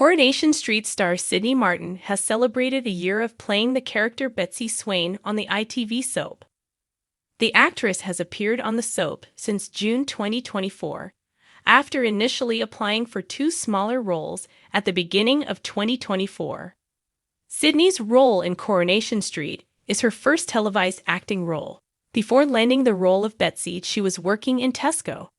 Coronation Street star Sidney Martin has celebrated a year of playing the character Betsy Swain on the ITV soap. The actress has appeared on the soap since June 2024, after initially applying for two smaller roles at the beginning of 2024. Sidney's role in Coronation Street is her first televised acting role. Before landing the role of Betsy, she was working in Tesco.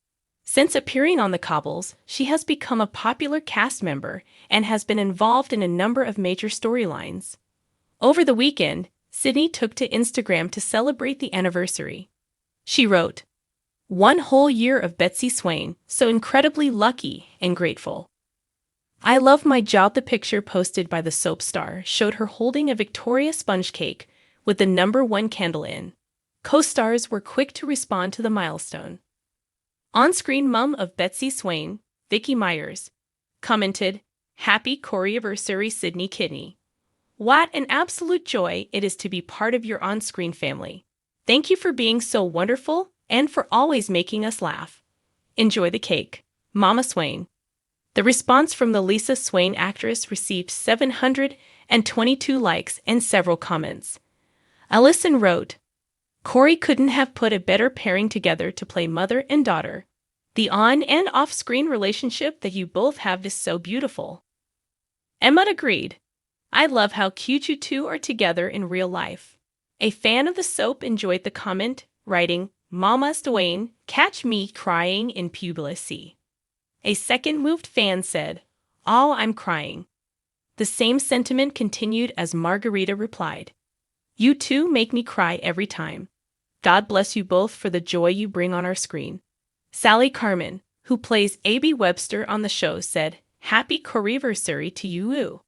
Since appearing on The Cobbles, she has become a popular cast member and has been involved in a number of major storylines. Over the weekend, Sidney took to Instagram to celebrate the anniversary. She wrote, "One whole year of Betsy Swain, so incredibly lucky and grateful. I love my job." The picture posted by the soap star showed her holding a Victoria sponge cake with the #1 candle in. Co-stars were quick to respond to the milestone. On-screen mum of Betsy Swain, Vicky Myers, commented, "Happy Corriversary, Sidney Kidney. What an absolute joy it is to be part of your on-screen family. Thank you for being so wonderful and for always making us laugh. Enjoy the cake, Mama Swain." The response from the Lisa Swain actress received 722 likes and several comments. Allison wrote, "Corey couldn't have put a better pairing together to play mother and daughter. The on- and off-screen relationship that you both have is so beautiful." Emma agreed, "I love how cute you two are together in real life." A fan of the soap enjoyed the comment, writing, "Mama Swain, catch me crying in publicity." A second-moved fan said, "Oh, I'm crying." The same sentiment continued as Margarita replied, "You two make me cry every time. God bless you both for the joy you bring on our screen." Sally Carmen, who plays A.B. Webster on the show, said, "Happy Corriversary to you."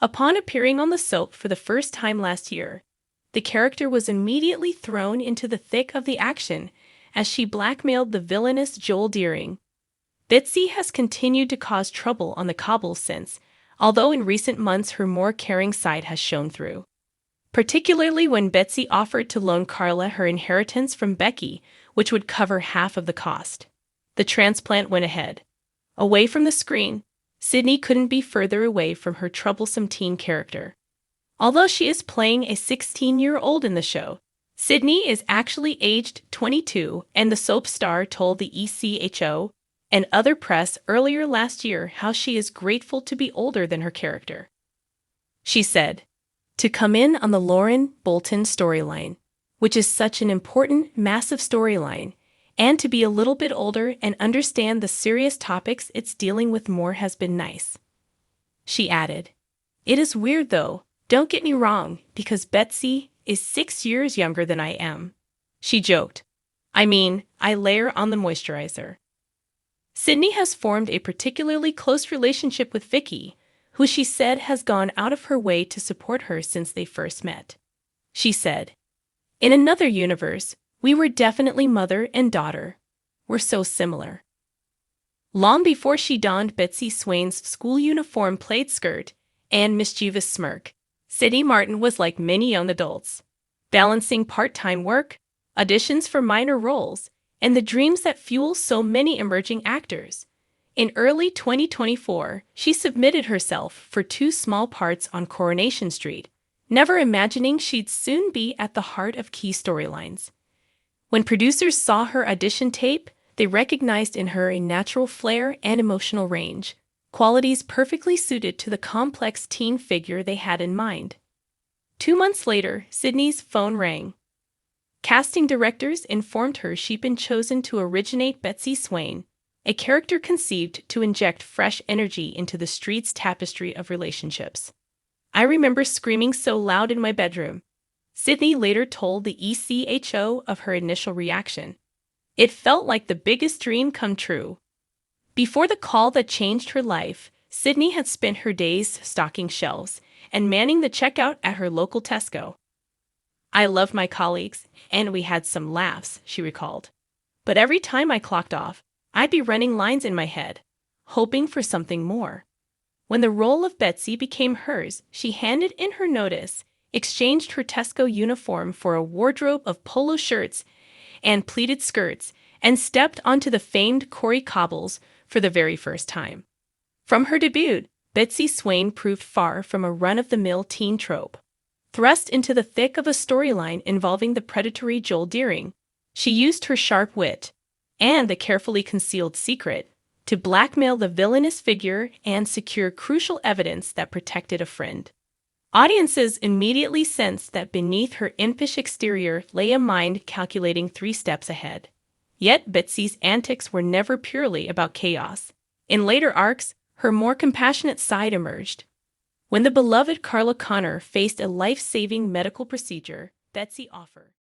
Upon appearing on the soap for the first time last year, the character was immediately thrown into the thick of the action as she blackmailed the villainous Joel Deering. Betsy has continued to cause trouble on the cobbles since, although in recent months her more caring side has shown through. Particularly when Betsy offered to loan Carla her inheritance from Becky, which would cover half of the cost. The transplant went ahead. Away from the screen, Sidney couldn't be further away from her troublesome teen character. Although she is playing a 16-year-old in the show, Sidney is actually aged 22, and the soap star told the ECHO and other press earlier last year how she is grateful to be older than her character. She said, "To come in on the Lauren Bolton storyline, which is such an important, massive storyline, and to be a little bit older and understand the serious topics it's dealing with more has been nice." She added, "It is weird though, don't get me wrong, because Betsy is 6 years younger than I am." She joked, "I mean, I layer on the moisturizer." Sidney has formed a particularly close relationship with Vicky, who she said has gone out of her way to support her since they first met. She said, "In another universe, we were definitely mother and daughter. We're so similar." Long before she donned Betsy Swain's school uniform plaid skirt and mischievous smirk, Sidney Martin was like many young adults, balancing part-time work, auditions for minor roles, and the dreams that fuel so many emerging actors. In early 2024, she submitted herself for 2 small parts on Coronation Street, never imagining she'd soon be at the heart of key storylines. When producers saw her audition tape, they recognized in her a natural flair and emotional range, qualities perfectly suited to the complex teen figure they had in mind. 2 months later, Sidney's phone rang. Casting directors informed her she'd been chosen to originate Betsy Swain, a character conceived to inject fresh energy into the street's tapestry of relationships. "I remember screaming so loud in my bedroom." Sidney later told the ECHO of her initial reaction. "It felt like the biggest dream come true." Before the call that changed her life, Sidney had spent her days stocking shelves and manning the checkout at her local Tesco. "I loved my colleagues, and we had some laughs," she recalled. "But every time I clocked off, I'd be running lines in my head, hoping for something more." When the role of Betsy became hers, she handed in her notice, exchanged her Tesco uniform for a wardrobe of polo shirts and pleated skirts, and stepped onto the famed Corrie cobbles for the very first time. From her debut, Betsy Swain proved far from a run-of-the-mill teen trope. Thrust into the thick of a storyline involving the predatory Joel Deering, she used her sharp wit and the carefully concealed secret to blackmail the villainous figure and secure crucial evidence that protected a friend. Audiences immediately sensed that beneath her impish exterior lay a mind calculating 3 steps ahead. Yet Betsy's antics were never purely about chaos. In later arcs, her more compassionate side emerged. When the beloved Carla Connor faced a life-saving medical procedure, Betsy offered